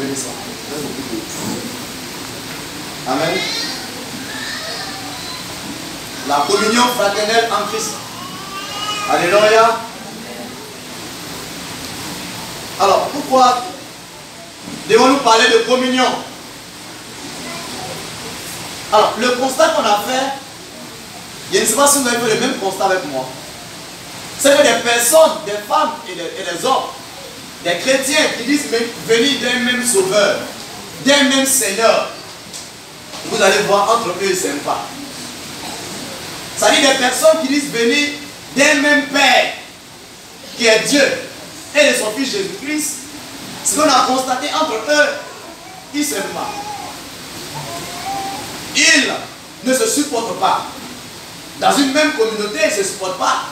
Venez ça. Amen. La communion fraternelle en Christ. Alléluia. Alors, pourquoi devons-nous parler de communion? Alors, le constat qu'on a fait, je ne sais pas si vous avez fait le même constat avec moi. C'est que des personnes, des femmes et des hommes, des chrétiens qui disent venir d'un même sauveur, d'un même Seigneur, vous allez voir entre eux, ils ne s'aiment pas. Ça dit des personnes qui disent venir d'un même Père, qui est Dieu, et de son Fils Jésus-Christ. Ce qu'on a constaté entre eux, ils ne s'aiment pas. Ils ne se supportent pas. Dans une même communauté, ils ne se supportent pas.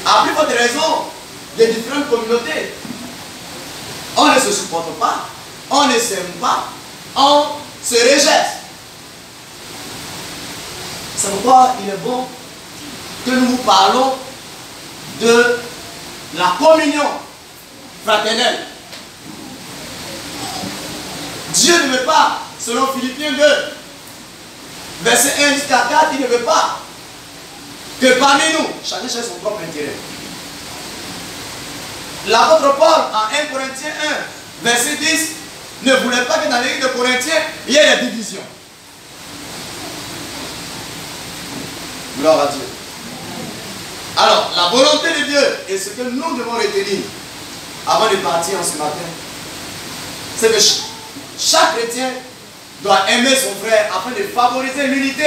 À plus forte raison, des différentes communautés. On ne se supporte pas, on ne s'aime pas, on se rejette. C'est pourquoi il est bon que nous vous parlons de la communion fraternelle. Dieu ne veut pas, selon Philippiens 2, verset 1 jusqu'à 4, il ne veut pas que parmi nous, chacun cherche son propre intérêt. L'apôtre Paul, en 1 Corinthiens 1, verset 10, ne voulait pas que dans l'église de Corinthiens, il y ait des divisions. Gloire à Dieu. Alors, la volonté de Dieu, et ce que nous devons retenir avant de partir en ce matin, c'est que chaque chrétien doit aimer son frère afin de favoriser l'unité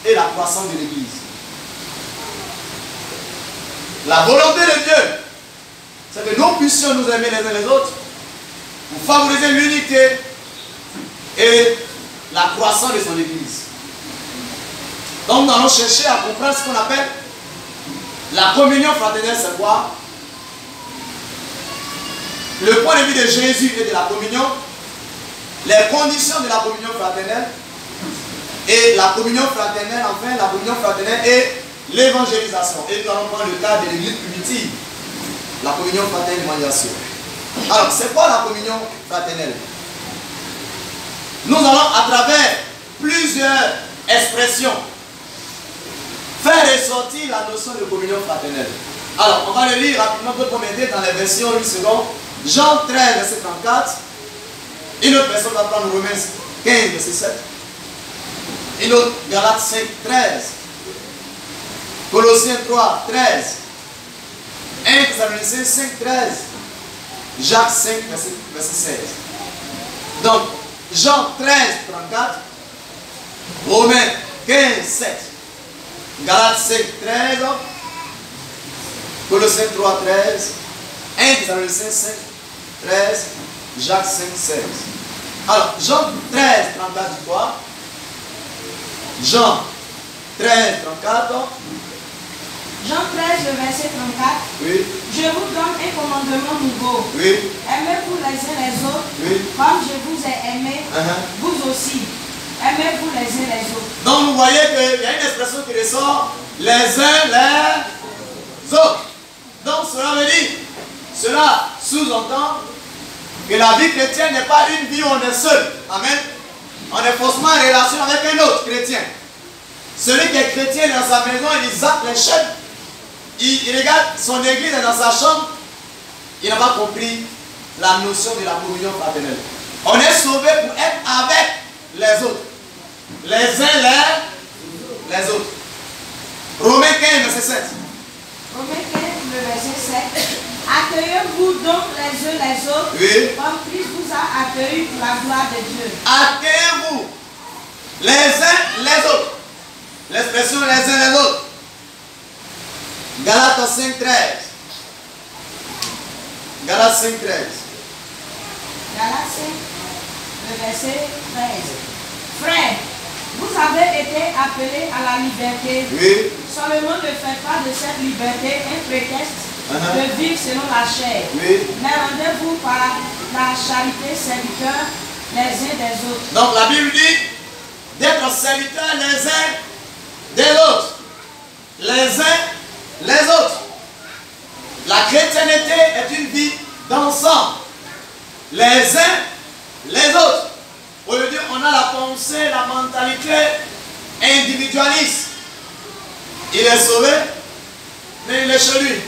et la croissance de l'église. La volonté de Dieu, c'est que nous puissions nous aimer les uns les autres pour favoriser l'unité et la croissance de son église. Donc nous allons chercher à comprendre ce qu'on appelle la communion fraternelle, c'est quoi? Le point de vue de Jésus et de la communion, les conditions de la communion fraternelle et la communion fraternelle, enfin la communion fraternelle et l'évangélisation. Et nous allons prendre le cas de l'église primitive, la communion fraternelle et l'évangélisation. Alors, c'est quoi la communion fraternelle? Nous allons à travers plusieurs expressions faire ressortir la notion de communion fraternelle. Alors, on va le lire rapidement pour commenter dans les versions 8 secondes. Jean 13, verset 34. Une autre personne va prendre Romains 15, verset 7. Une autre, Galates 5, 13. Colossiens 3, 13. 1 Thessaloniciens 5, 13. Jacques 5, verset 16. Donc, Jean 13, 34. Romains 15, 7. Galates 5, 13. Colossiens 3, 13. 1 Thessaloniciens 5, 13. Jacques 5, 16. Alors, Jean 13, 34 dit quoi? Jean 13, 34. Jean 13, le verset 34. Oui. Je vous donne un commandement nouveau. Oui. Aimez-vous les uns les autres. Oui. Comme je vous ai aimé, vous aussi. Aimez-vous les uns les autres. Donc, vous voyez qu'il y a une expression qui ressort les uns les autres. Donc, cela veut dire, cela sous-entend que la vie chrétienne n'est pas une vie où on est seul. Amen. On est forcément en relation avec un autre chrétien. Celui qui est chrétien dans sa maison, il zappe les chaînes. Il regarde son église dans sa chambre. Il n'a pas compris la notion de la communion fraternelle. On est sauvé pour être avec les autres. Les uns les autres. Romains 15, verset 7. Romains 15, le verset 7. Accueillez-vous donc les uns les autres, oui, comme Christ vous a accueillis pour la gloire de Dieu. Accueillez-vous les uns les autres. L'expression les uns les autres. Galates 5, 13. Galates 5, 13. Galates 5, le verset 13. Frères, vous avez été appelés à la liberté. Oui. Seulement ne faites pas de cette liberté un prétexte de vivre selon la chair. Oui. Mais rendez-vous par la charité serviteurs les uns des autres. Donc la Bible dit d'être serviteurs les uns des autres. Les uns les autres. La chrétienté est une vie d'ensemble. les uns les autres. Au lieu de dire, on a la pensée, la mentalité individualiste. Il est sauvé, mais il est chez lui.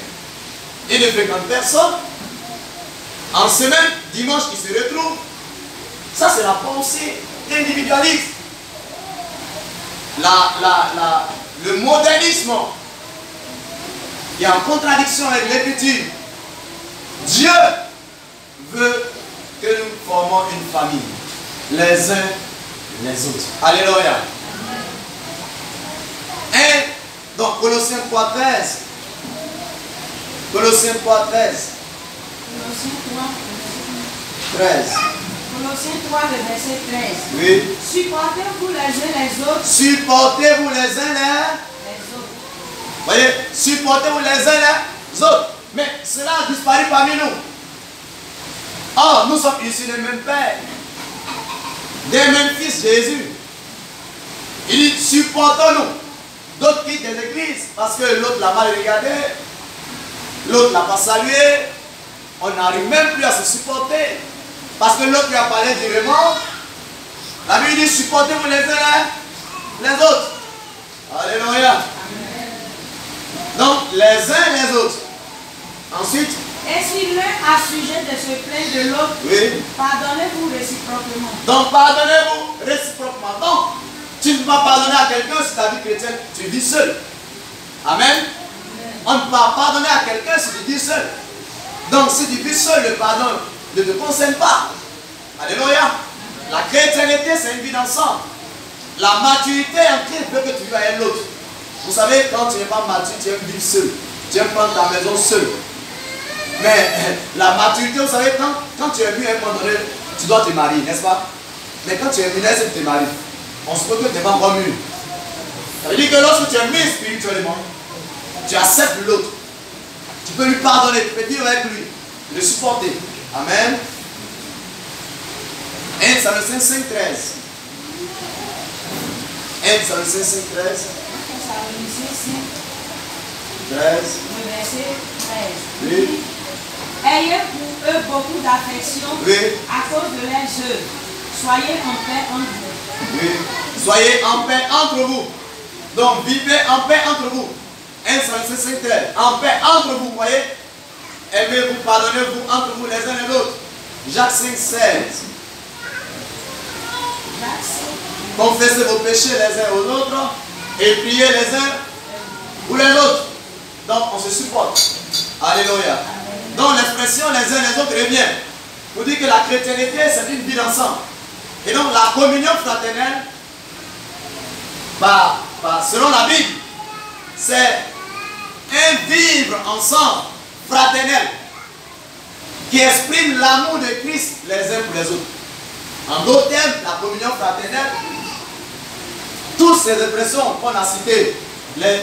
Il ne fréquente personne. En semaine, dimanche, il se retrouve. Ça, c'est la pensée individualiste. Le modernisme est en contradiction avec l'écriture. Dieu veut que nous formons une famille, les uns les autres. Alléluia. Donc, Colossiens 3:13. Colossiens 3:13. Colossiens 3, le verset 13. Oui. Supportez-vous les uns les autres. Supportez-vous les uns Les autres. Voyez, supportez-vous les uns les autres. Mais cela a disparu parmi nous. Or, nous sommes issus des mêmes pères, des mêmes fils Jésus. Il dit, supportons-nous. D'autres quittent des églises parce que l'autre l'a mal regardé, l'autre l'a pas salué. On n'arrive même plus à se supporter parce que l'autre lui a parlé directement. La Bible dit, supportez-vous les uns les autres. Alléluia. Donc, les uns les autres. Ensuite, et si l'un a sujet de se plaindre de l'autre, oui. Pardonnez-vous réciproquement. Donc, pardonnez-vous réciproquement. Donc, tu ne peux pas pardonner à quelqu'un si ta vie chrétienne, tu vis seul. Amen. On ne peut pas pardonner à quelqu'un si tu vis seul. Donc, si tu vis seul, le pardon ne te concerne pas. Alléluia. La chrétienté, c'est une vie d'ensemble. La maturité en Christ veut que tu vives avec l'autre. Vous savez, quand tu n'es pas mature, tu aimes vivre seul. Tu aimes prendre ta maison seul. Mais la maturité, vous savez, quand tu es venu à un moment donné, tu dois te marier, n'est-ce pas? Mais quand tu es mineur, c'est que tu te maries. On se peut que tu n'es pas encore mûr. Ça veut dire que lorsque tu es mis spirituellement, tu acceptes l'autre. Tu peux lui pardonner, tu peux vivre avec lui, le supporter. Amen. 1 Thessaloniciens 5:13. 1 Thessaloniciens 5:13. 13. Le verset 13. Oui. Ayez pour eux beaucoup d'affection, oui, à cause de leurs œuvres. Soyez en paix entre vous. Oui. Soyez en paix entre vous. Donc vivez en paix entre vous. 1 Thessaloniciens 5:13. En paix entre vous, voyez. Aimez-vous, pardonnez-vous entre vous les uns et les autres. Jacques 5:16. Confessez vos péchés les uns aux autres et priez les uns pour les autres. Donc on se supporte. Alléluia. Donc l'expression les uns les autres revient pour dire que la chrétienté c'est une vie d'ensemble. Et donc la communion fraternelle, selon la Bible, c'est un vivre ensemble fraternel qui exprime l'amour de Christ les uns pour les autres. En d'autres termes, la communion fraternelle, toutes ces expressions qu'on a citées,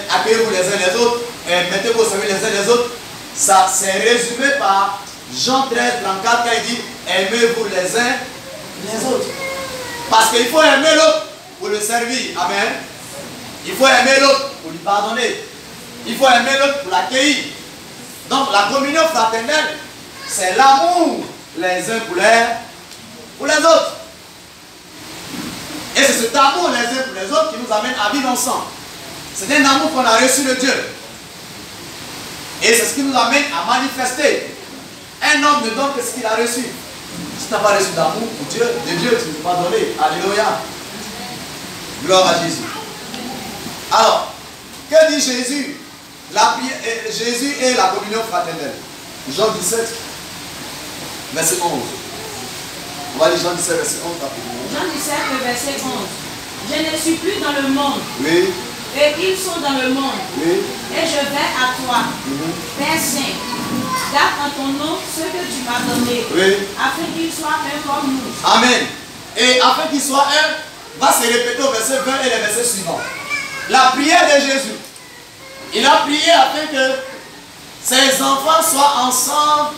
accueillez-vous les uns les autres, mettez-vous au service les uns les autres, ça c'est résumé par Jean 13:34 quand il dit aimez-vous les uns les autres. Parce qu'il faut aimer l'autre pour le servir. Amen. Il faut aimer l'autre pour lui pardonner. Il faut aimer l'autre pour l'accueillir. Donc la communion fraternelle, c'est l'amour les uns pour les autres. Et c'est cet amour les uns pour les autres qui nous amène à vivre ensemble. C'est un amour qu'on a reçu de Dieu. Et c'est ce qui nous amène à manifester. Un homme ne donne que ce qu'il a reçu. Si tu n'as pas reçu d'amour pour Dieu, de Dieu, tu ne peux pas donner. Alléluia. Gloire à Jésus. Alors, que dit Jésus? Jésus est la communion fraternelle. Jean 17, verset 11. On va lire Jean 17, verset 11 rapidement. Jean 17, le verset 11. Je ne suis plus dans le monde. Oui. Et ils sont dans le monde. Oui. Et je vais à toi, Père Saint. Garde en ton nom ce que tu m'as donné. Oui. Afin qu'ils soient un comme nous. Amen. Et afin qu'ils soient un, va se répéter au verset 20 et les versets suivants. La prière de Jésus. Il a prié afin que ses enfants soient ensemble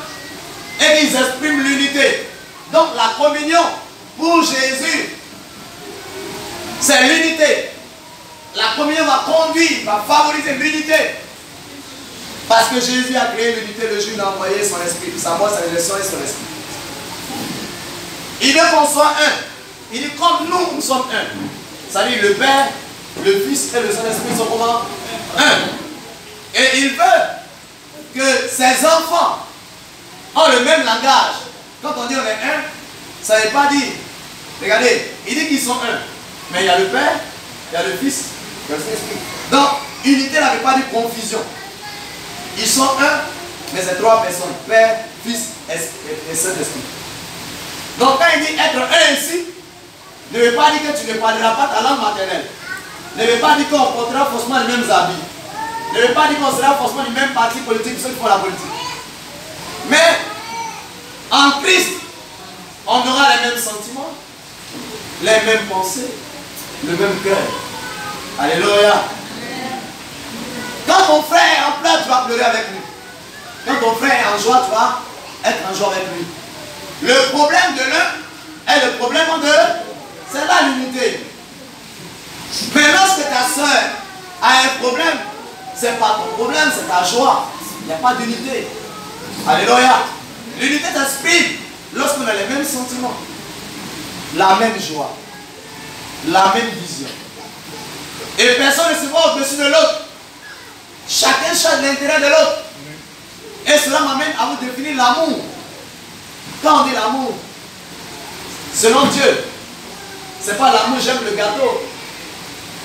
et qu'ils expriment l'unité. Donc la communion pour Jésus, c'est l'unité. La communion va conduire, va favoriser l'unité. Parce que Jésus a créé l'unité le jour où il a envoyé son esprit. Sa mort, sa résurrection et son esprit. Il veut qu'on soit un. Il dit comme nous sommes un. C'est-à-dire le Père, le Fils et le Saint-Esprit sont comment? Un. Et il veut que ses enfants ont le même langage. Quand on dit on est un, ça ne veut pas dire. Regardez, il dit qu'ils sont un. Mais il y a le Père, il y a le Fils, il y a le Saint-Esprit. Donc, unité n'avait pas de confusion. Ils sont un, mais c'est trois personnes. Père, Fils et Saint-Esprit. Donc quand il dit être un ici, ne veut pas dire que tu ne parleras pas ta langue maternelle. Ne veut pas dire qu'on portera forcément les mêmes habits. Ne veut pas dire qu'on sera forcément du même parti politique, ceux qui font la politique. Mais en Christ, on aura les mêmes sentiments, les mêmes pensées, le même cœur. Alléluia. Quand ton frère est en pleurs, tu vas pleurer avec lui. Quand ton frère est en joie, tu vas être en joie avec lui. Le problème de l'un est le problème de l'autre. C'est là l'unité. Mais lorsque ta soeur a un problème, c'est pas ton problème, c'est ta joie. Il n'y a pas d'unité. Alléluia. L'unité s'exprime lorsqu'on a les mêmes sentiments, la même joie, la même vision. Et personne ne se voit au-dessus de l'autre. Chacun cherche l'intérêt de l'autre. Et cela m'amène à vous définir l'amour. Quand on dit l'amour, selon Dieu, ce n'est pas l'amour, j'aime le gâteau,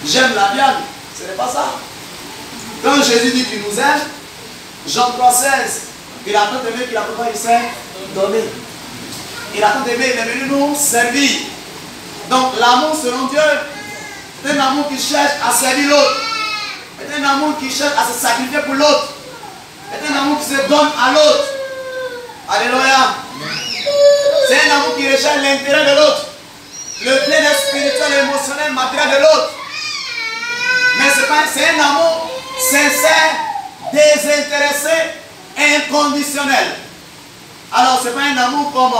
j'aime la viande. Ce n'est pas ça. Quand Jésus dit qu'il nous aime, Jean 3,16, il a tant aimé qu'il a pourquoi il s'est donné. Il a tant aimé, il est venu nous servir. Donc l'amour selon Dieu, c'est un amour qui cherche à servir l'autre. C'est un amour qui cherche à se sacrifier pour l'autre. C'est un amour qui se donne à l'autre. Alléluia. C'est un amour qui recherche l'intérêt de l'autre. Le bien-être spirituel, émotionnel, matériel de l'autre. Mais c'est un amour sincère, désintéressé, inconditionnel. Alors ce n'est pas un amour comme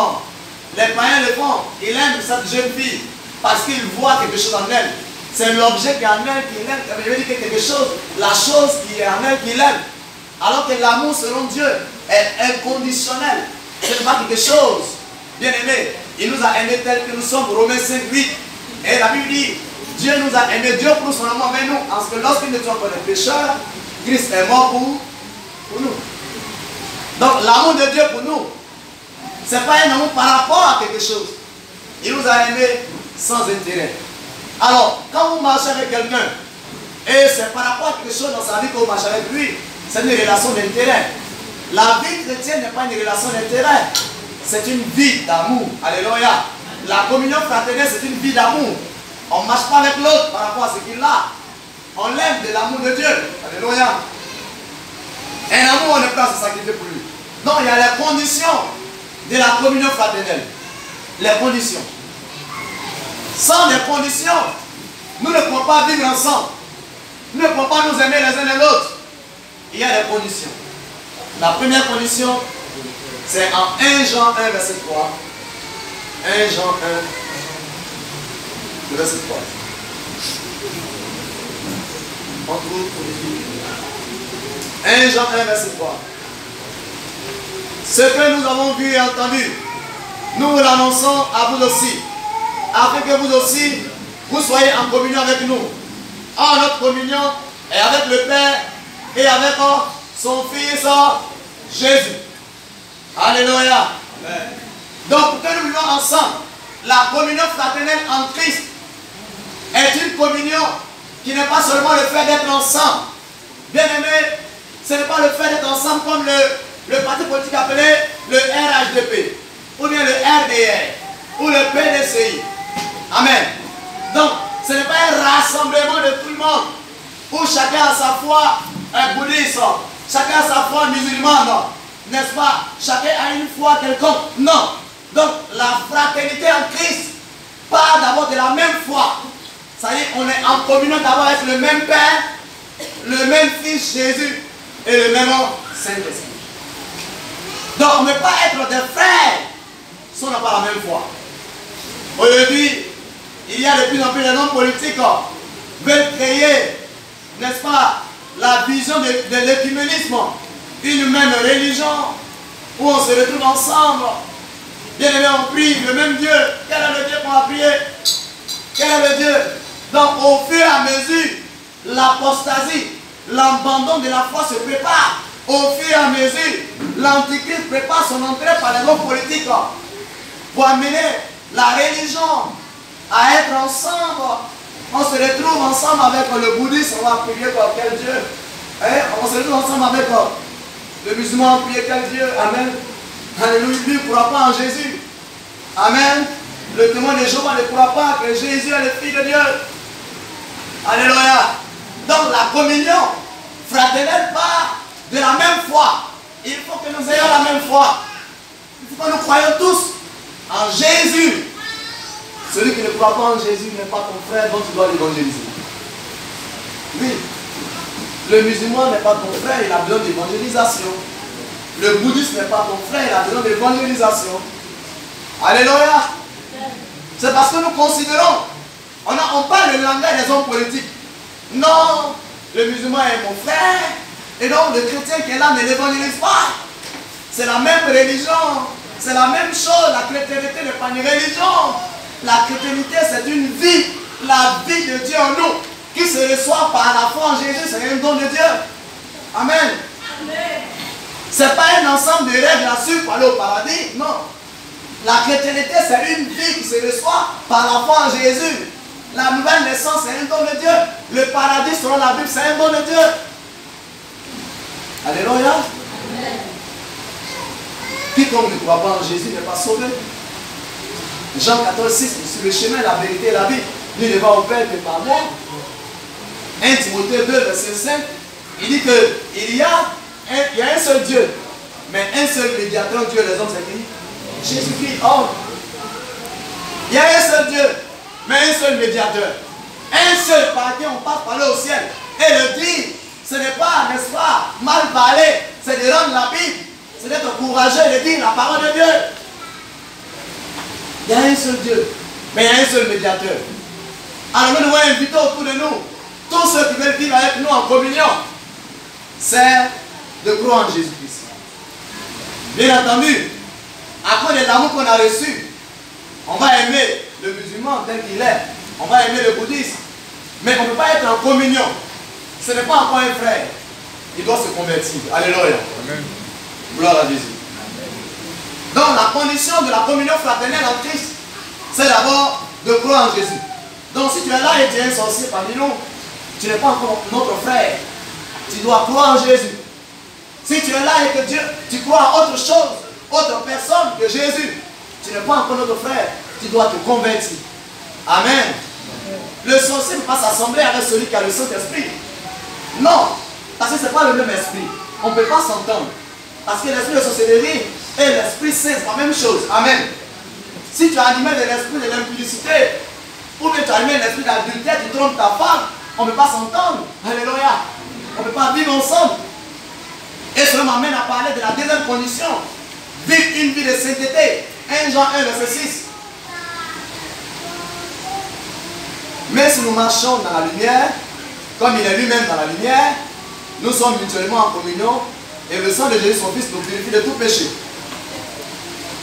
les païens le font. Il aime cette jeune fille parce qu'il voit quelque chose en elle. C'est l'objet qui est en elle qu'il aime. Il veut dire quelque chose, la chose qui est en elle qu'il aime. Alors que l'amour selon Dieu est inconditionnel. Ce n'est pas quelque chose. Bien aimé, il nous a aimés tel que nous sommes. Romains 5, 8. Et la Bible dit, Dieu nous a aimés, Dieu pour son amour avec nous. Parce que lorsque nous étions encore des pécheurs, Christ est mort pour nous. Donc l'amour de Dieu pour nous, ce n'est pas un amour par rapport à quelque chose. Il nous a aimés sans intérêt. Alors, quand vous marchez avec quelqu'un, et c'est par rapport à quelque chose dans sa vie que vous marchez avec lui, c'est une relation d'intérêt. La vie chrétienne n'est pas une relation d'intérêt. C'est une vie d'amour. Alléluia. La communion fraternelle, c'est une vie d'amour. On ne marche pas avec l'autre par rapport à ce qu'il a. On l'aime de l'amour de Dieu. Alléluia. Un amour, on est prêt à se sacrifier pour lui. Donc, il y a les conditions de la communion fraternelle. Les conditions. Sans les conditions, nous ne pouvons pas vivre ensemble. Nous ne pouvons pas nous aimer les uns les autres. Il y a des conditions. La première condition, c'est en 1 Jean 1, verset 3. 1 Jean 1, verset 3. On trouve 1 Jean 1, verset 3. Ce que nous avons vu et entendu, nous vous l'annonçons à vous aussi, afin que vous aussi, vous soyez en communion avec nous. En notre communion est avec le Père et avec son Fils Jésus. Alléluia. Donc, pour que nous vivions ensemble, la communion fraternelle en Christ est une communion qui n'est pas seulement le fait d'être ensemble. Bien aimé, ce n'est pas le fait d'être ensemble comme le parti politique appelé le RHDP, ou bien le RDR, ou le PDCI. Amen. Donc, ce n'est pas un rassemblement de tout le monde, où chacun a sa foi bouddhiste, chacun a sa foi musulmane, n'est-ce pas? Chacun a une foi quelconque. Non. Donc, la fraternité en Christ part d'abord de la même foi. C'est-à-dire, on est en communion d'abord avec le même Père, le même Fils Jésus et le même Saint-Esprit. Donc, on ne peut pas être des frères si on n'a pas la même foi. Aujourd'hui, il y a de plus en plus d'hommes politiques qui veulent créer, n'est-ce pas, la vision de l'écuménisme, une même religion où on se retrouve ensemble Bien aimé, on prie le même Dieu. Quel est le Dieu qu'on a prié? Quel est le Dieu? Donc au fur et à mesure, l'apostasie, l'abandon de la foi se prépare. Au fur et à mesure, l'Antichrist prépare son entrée par les hommes politiques pour amener la religion à être ensemble. On se retrouve ensemble avec le bouddhisme, on va prier pour quel Dieu? On se retrouve ensemble avec le musulman, on va prier quel Dieu? Amen. Alléluia, lui ne croit pas en Jésus. Amen. Le témoin de Jéhovah ne croit pas que Jésus est le Fils de Dieu. Alléluia. Donc la communion fraternelle part de la même foi. Il faut que nous ayons la même foi. Il faut que nous croyions tous en Jésus. Celui qui ne croit pas en Jésus n'est pas ton frère, donc tu dois l'évangéliser. Oui. Le musulman n'est pas ton frère, il a besoin d'évangélisation. Le bouddhiste n'est pas ton frère, il a besoin d'évangélisation. Alléluia. C'est parce que nous considérons, on parle le langage des hommes politiques. Non, le musulman est mon frère, et donc le chrétien qui est là ne l'évangélise pas. C'est la même religion, c'est la même chose. La chrétienté n'est pas une religion. La chrétienté, c'est une vie, la vie de Dieu en nous, qui se reçoit par la foi en Jésus, c'est un don de Dieu. Amen. Ce n'est pas un ensemble de règles là-dessus pour aller au paradis, non. La chrétienté, c'est une vie qui se reçoit par la foi en Jésus. La nouvelle naissance, c'est un don de Dieu. Le paradis, selon la Bible, c'est un don de Dieu. Alléluia. Quiconque ne croit pas en Jésus n'est pas sauvé. Jean 14, 6, sur le chemin, la vérité et la vie, Dieu ne va au Père que par moi. 1 Timothée 2, verset 5, il dit qu'il y a un seul Dieu, mais un seul médiateur entre Dieu et les hommes, c'est qui? Jésus-Christ. Oh. Il y a un seul Dieu, mais un seul médiateur. Un seul par qui on passe parler au ciel. Et le dire, ce n'est pas, n'est-ce pas, mal parler, c'est de rendre la Bible, c'est d'être courageux et de dire la parole de Dieu. Il y a un seul Dieu, mais il y a un seul médiateur. Alors nous devons inviter autour de nous, tous ceux qui veulent vivre avec nous en communion, c'est de croire en Jésus-Christ. Bien entendu, à cause de l'amour qu'on a reçu, on va aimer le musulman tel qu'il est, on va aimer le bouddhiste, mais on ne peut pas être en communion. Ce n'est pas encore un frère, il doit se convertir. Alléluia. Amen. Gloire à Jésus. Donc la condition de la communion fraternelle en Christ, c'est d'abord de croire en Jésus. Donc si tu es là et tu es un sorcier parmi nous, tu n'es pas encore notre frère. Tu dois croire en Jésus. Si tu es là et que Dieu, tu crois à autre chose, autre personne que Jésus, tu n'es pas encore notre frère. Tu dois te convertir. Amen. Le sorcier ne peut pas s'assembler avec celui qui a le Saint-Esprit. Non, parce que ce n'est pas le même esprit. On ne peut pas s'entendre. Parce que l'esprit de sorcellerie et l'esprit saint, c'est la même chose. Amen. Si tu as animé de l'esprit de l'impudicité, ou bien tu as animé l'esprit d'adultère, tu trompes ta femme, on ne peut pas s'entendre. Alléluia. On ne peut pas vivre ensemble. Et cela m'amène à parler de la deuxième condition. Vivre une vie de sainteté. 1 Jean 1, verset 6. Mais si nous marchons dans la lumière, comme il est lui-même dans la lumière, nous sommes mutuellement en communion et le sang de Jésus, son Fils, nous purifie de tout péché.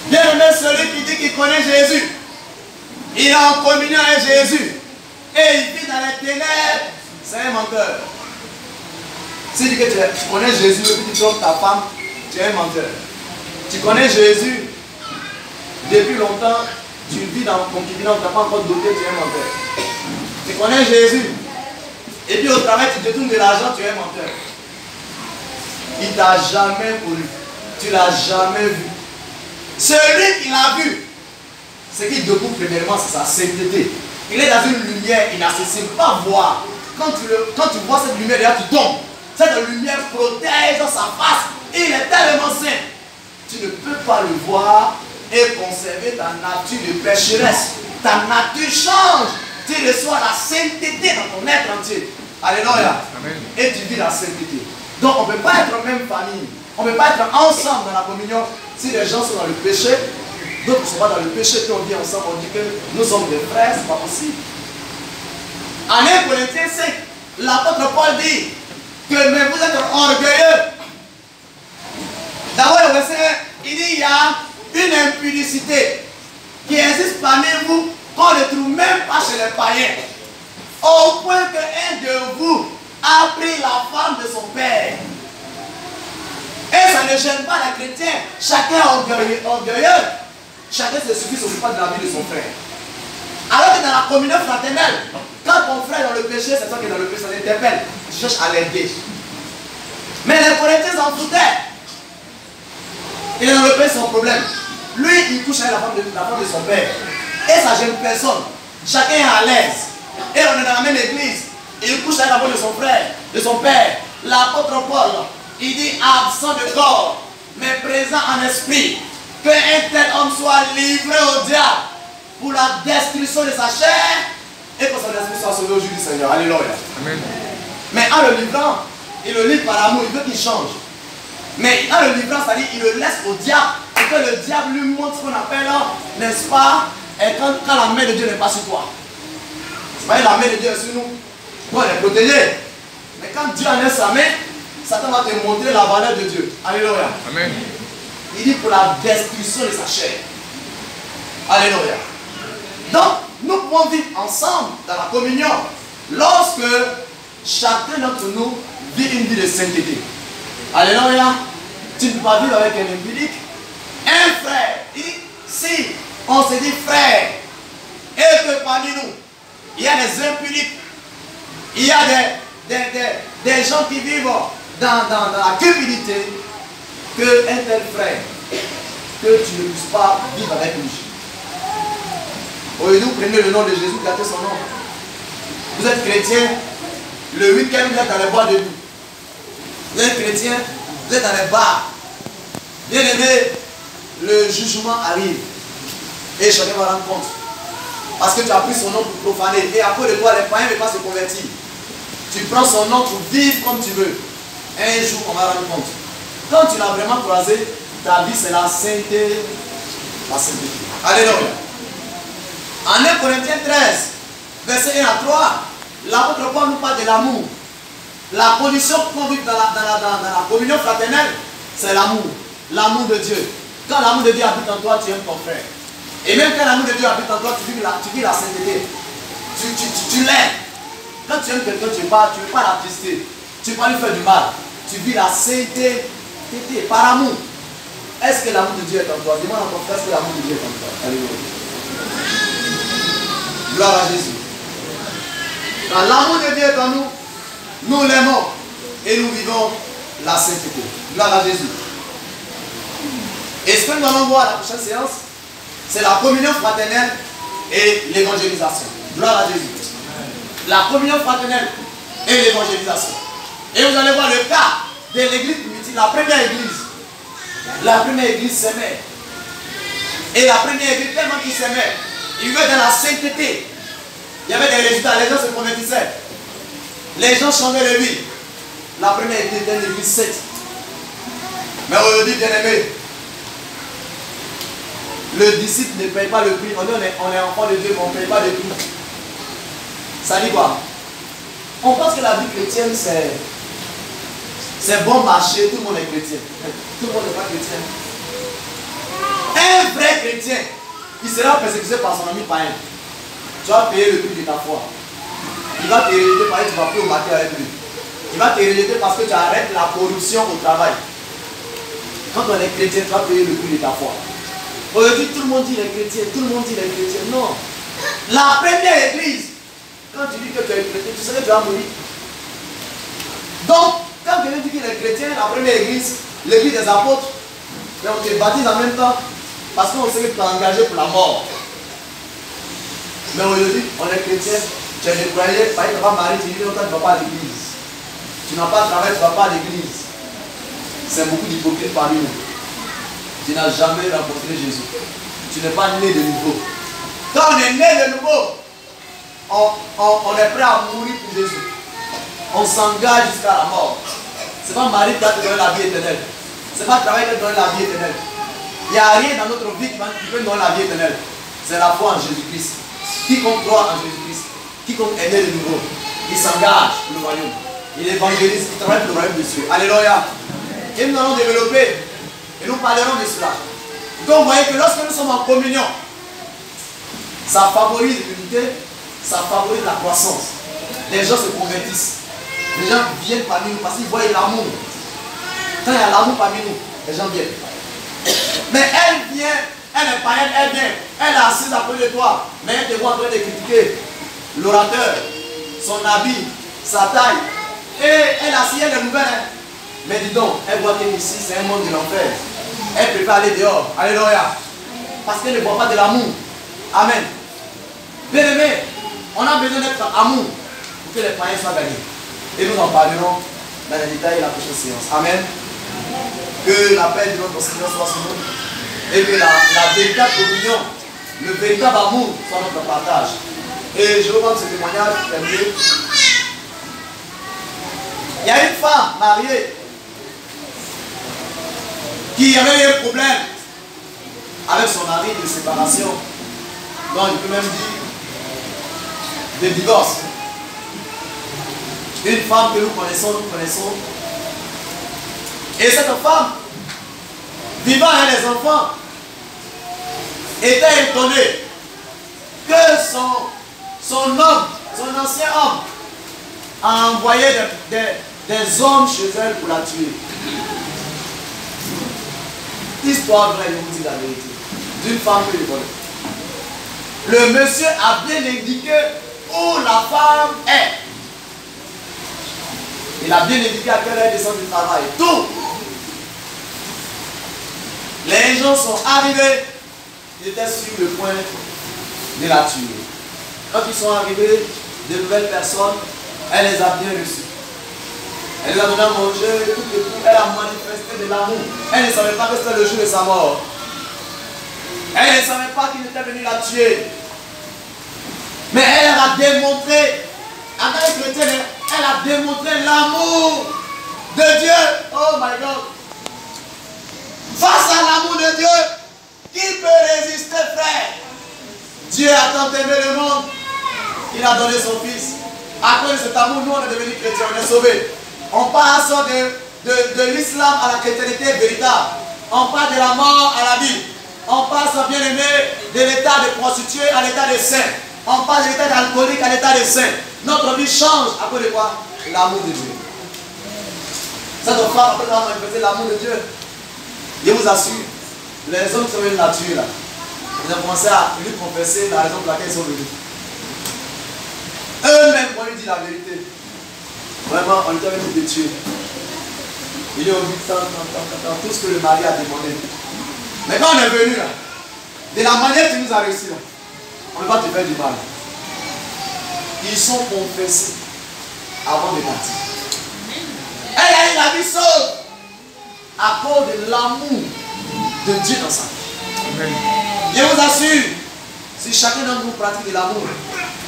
Bien aimé, celui qui dit qu'il connaît Jésus, il est en communion avec Jésus et il vit dans les ténèbres, c'est un menteur. Si tu dis que tu connais Jésus et puis tu trompes ta femme, tu es un menteur. Tu connais Jésus depuis longtemps, tu vis dans ton concubinage, tu n'as pas encore doté, tu es un menteur. Tu connais Jésus et puis au travail tu détournes de l'argent, tu es un menteur. Il ne t'a jamais connu, tu ne l'as jamais vu. Celui qui l'a vu, ce qu'il découvre premièrement, c'est sa sainteté. Il est dans une lumière inaccessible, pas voir. Quand tu vois cette lumière, là tu tombes. Cette lumière protège sa face. Il est tellement saint. Tu ne peux pas le voir et conserver ta nature de pécheresse. Ta nature change. Tu reçois la sainteté dans ton être entier. Alléluia. Amen. Et tu vis la sainteté. Donc on ne peut pas être en même famille. On ne peut pas être ensemble dans la communion si les gens sont dans le péché. D'autres ne sont pas dans le péché. Puis on vit ensemble, on dit que nous sommes des frères. Ce n'est pas possible. En 1 Corinthiens 5, l'apôtre Paul dit que mais vous êtes orgueilleux. D'abord le verset 1, il dit il y a une impudicité qui existe parmi vous, qu'on ne trouve même pas chez les païens. Au point qu'un de vous a pris la femme de son père. Et ça ne gêne pas les chrétiens. Chacun est orgueilleux. Chacun se suffit s'occuper de la vie de son frère. Alors que dans la communion fraternelle, quand ton frère est dans le péché, c'est toi qui es dans le péché, ça t'interpelle. Tu cherches à l'aider. Mais les Corinthiens s'en foutaient. Il est dans le péché, son problème. Lui, il couche avec la femme de son père. Et ça gêne personne. Chacun est à l'aise. Et on est dans la même église. Il couche avec la femme de son frère, de son père. L'apôtre Paul, il dit absent de corps, mais présent en esprit. Qu'un tel homme soit livré au diable pour la destruction de sa chair et que son esprit soit sauvé au jour du Seigneur. Alléluia. Amen. Mais en le livrant, il le livre par amour, il veut qu'il change. Mais en le livrant, c'est-à-dire il le laisse au diable et que le diable lui montre ce qu'on appelle, n'est-ce pas, et quand la main de Dieu n'est pas sur toi. Vous voyez, la main de Dieu est sur nous. Pour les protéger. Mais quand Dieu en est sa main, Satan va te montrer la valeur de Dieu. Alléluia. Amen. Il dit pour la destruction de sa chair. Alléluia. Donc, nous pouvons vivre ensemble dans la communion lorsque chacun d'entre nous vit une vie de sainteté. Alléluia. Tu ne peux pas vivre avec un impudique. Un frère. Il dit, si on se dit frère, et que parmi nous, il y a des impudiques, il y a des gens qui vivent dans la cupidité, qu'un tel frère, que tu ne puisses pas vivre avec lui. Aujourd'hui, prenez le nom de Jésus, gâtez son nom. Vous êtes chrétien, le week-end, vous êtes dans les bois de nuit. Vous êtes chrétien, vous êtes dans les bars. Bien aimé, le jugement arrive. Et chacun va rendre compte. Parce que tu as pris son nom pour profaner. Et à cause de toi, les païens ne peuvent pas se convertir. Tu prends son nom pour vivre comme tu veux. Un jour, on va rendre compte. Quand tu l'as vraiment croisé, ta vie c'est la sainteté. La sainteté. Alléluia. En 1 Corinthiens 13, verset 1 à 3, l'apôtre Paul nous parle de l'amour. La condition qu'on vit dans la communion fraternelle, c'est l'amour. L'amour de Dieu. Quand l'amour de Dieu habite en toi, tu aimes ton frère. Et même quand l'amour de Dieu habite en toi, tu vis la sainteté. Tu l'aimes. Quand tu aimes quelqu'un, tu ne veux pas l'attrister. Tu ne veux pas lui faire du mal. Tu vis la sainteté par amour. Est-ce que l'amour de Dieu est en toi? Demande à ton frère, est-ce que l'amour de Dieu est en toi? Alléluia. Gloire à Jésus. Quand l'amour de Dieu est en nous, nous l'aimons et nous vivons la sainteté. Gloire à Jésus. Et ce que nous allons voir à la prochaine séance, c'est la communion fraternelle et l'évangélisation. Gloire à Jésus. La communion fraternelle et l'évangélisation. Et vous allez voir le cas de l'église primitive, la première église. La première église s'aimait. Et la première église, tellement qu'ils s'aimaient, ils vivaient dans la sainteté. Il y avait des résultats, les gens se convertissaient. Les gens changeaient de vie. La première église était une église sainte. Mais aujourd'hui, bien aimé, le disciple ne paye pas le prix. On est enfant de Dieu, mais on ne paye pas le prix. Ça dit quoi? On pense que la vie chrétienne, c'est bon marché, tout le monde est chrétien. Tout le monde n'est pas chrétien. Un vrai chrétien, il sera persécuté par son ami païen. Tu vas payer le prix de ta foi. Il va te rejeter parce que tu ne vas plus au matin avec lui. Il va te rejeter parce que tu arrêtes la corruption au travail. Quand on est chrétien, tu vas payer le prix de ta foi. Aujourd'hui, tout le monde dit les chrétiens, tout le monde dit les chrétiens. Non. La première église, quand tu dis que tu es chrétien, tu sais que tu vas mourir. Donc, quand quelqu'un dit qu'il est chrétien, la première église, l'église des apôtres, on te baptise en même temps parce qu'on sait que tu es engagé pour la mort. Mais aujourd'hui, on est chrétien, tu es déployé, tu ne vas pas marier, tu dis longtemps, tu ne vas pas à l'église. Tu n'as pas de travail, tu ne vas pas à l'église. C'est beaucoup d'hypocrites parmi nous. Tu n'as jamais rencontré Jésus. Tu n'es pas né de nouveau. Quand on est né de nouveau, on est prêt à mourir pour Jésus. On s'engage jusqu'à la mort. Ce n'est pas Marie qui va te donner la vie éternelle. Ce n'est pas le travail qui va te donner la vie éternelle. Il n'y a rien dans notre vie qui peut nous donner la vie éternelle. C'est la foi en Jésus-Christ. Quiconque croit en Jésus-Christ, quiconque est né de nouveau, il s'engage pour le royaume. Il évangélise, il travaille pour le royaume de Dieu. Alléluia. Et nous allons développer, et nous parlerons de cela. Donc vous voyez que lorsque nous sommes en communion, ça favorise l'unité, ça favorise la croissance. Les gens se convertissent. Les gens viennent parmi nous parce qu'ils voient l'amour. Quand il y a l'amour parmi nous, les gens viennent. Mais elle vient, elle est païenne, elle vient, elle est assise à côté de toi, mais elle te voit en train de critiquer l'orateur, son habit, sa taille. Et elle a signé les nouvelles. Mais dis donc, elle voit qu'ici c'est un monde de l'enfer. Elle préfère aller dehors. Alléluia. Parce qu'elle ne voit pas de l'amour. Amen. Bien aimé, on a besoin d'être en amour pour que les païens soient gagnés. Et nous en parlerons dans les détails de la prochaine séance. Amen. Que la paix de notre Seigneur soit sur nous. Et que la véritable communion, le véritable amour soit notre partage. Et je vous rends ce témoignage terminé. Il y a une femme mariée qui avait eu un problème avec son mari de séparation. Donc je peux même dire de divorce. Une femme que nous connaissons. Et cette femme, vivant avec les enfants, était étonnée que son homme, son ancien homme, a envoyé des hommes chez elle pour la tuer. Histoire vraie, je vous dis la vérité, d'une femme que je connais. Le monsieur a bien indiqué où la femme est. Il a bien indiqué à quelle heure descend du travail. Tout. Les gens sont arrivés, ils étaient sur le point de la tuer. Quand ils sont arrivés, de nouvelles personnes, elle les a bien reçus. Elle les a donné à manger, tout et tout. Elle a manifesté de l'amour. Elle ne savait pas que c'était le jour de sa mort. Elle ne savait pas qu'il était venu la tuer. Mais elle a démontré, en tant que chrétienne, elle a démontré l'amour de Dieu. Oh my God. Face à l'amour de Dieu, qui peut résister, frère? Dieu a tant aimé le monde qu'il a donné son Fils. À cause de cet amour, nous on est devenus chrétiens, on est sauvés. On passe de l'islam à la chrétienté véritable. On passe de la mort à la vie. On passe, bien aimé, de l'état de prostituée à l'état de saint. On passe de l'état d'alcoolique à l'état de saint. Notre vie change à cause de quoi? L'amour de Dieu. Cette femme, après avoir manifesté l'amour de Dieu, je vous assure, les hommes qui sont venus la tuer là, ils ont commencé à lui confesser la raison pour laquelle ils sont venus. Eux-mêmes, on lui dit la vérité. Vraiment, on était venu de tuer. Il est au but de tout ce que le mari a demandé. Mais quand on est venu là, de la manière que tu nous as réussi là, on ne va pas te faire du mal. Ils sont confessés avant de partir. Elle a eu la vie sauve à cause de l'amour de Dieu dans sa vie. Je vous assure, si chacun d'entre nous pratique de l'amour,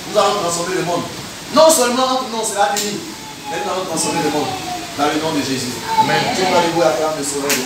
nous allons transformer le monde. Non seulement entre nous, on sera unis, mais nous allons transformer le monde dans le nom de Jésus. Amen. Dieu va vous acclamer le soleil.